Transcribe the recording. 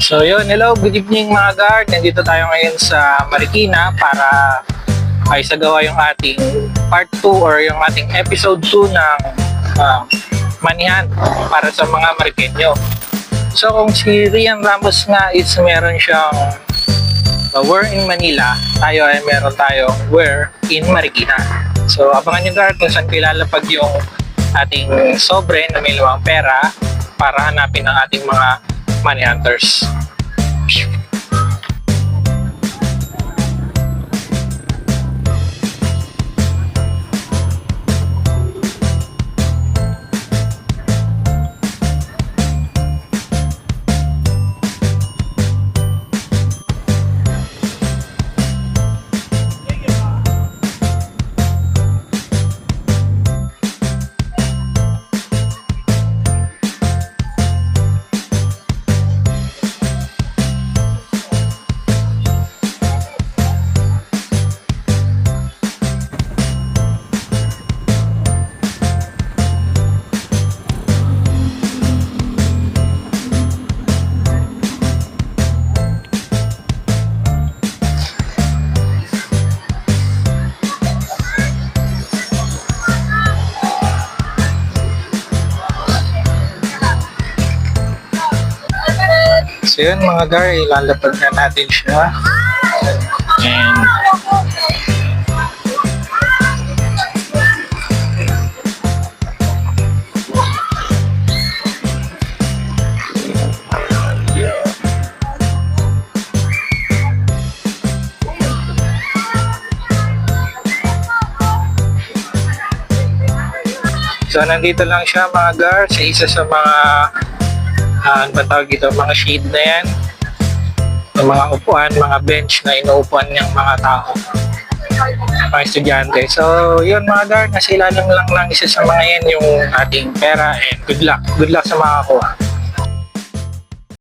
So yun, hello, good evening mga guard. Nandito tayo ngayon sa Marikina para ay sagawa yung ating part 2 or yung ating episode 2 ng Manihan para sa mga Marikenyo. So kung si Rian Ramos nga is meron siyang Where in Manila, tayo ay meron tayong Where in Marikina. So abangan nyo guard kung saan kilalapag yung ating sobre na may lumang pera para hanapin ang ating mga money hunters. So yun mga guard, ilalapag na natin siya. And so nandito lang siya mga guard sa isa sa mga ano ba tawag dito, mga shade na yan, yung mga upuan, mga bench na inuupuan ng mga tao, mga estudyante. So yun mga guard, nasa ilalim lang ng isa sa mga yan yung ating pera, and good luck sa makakuha.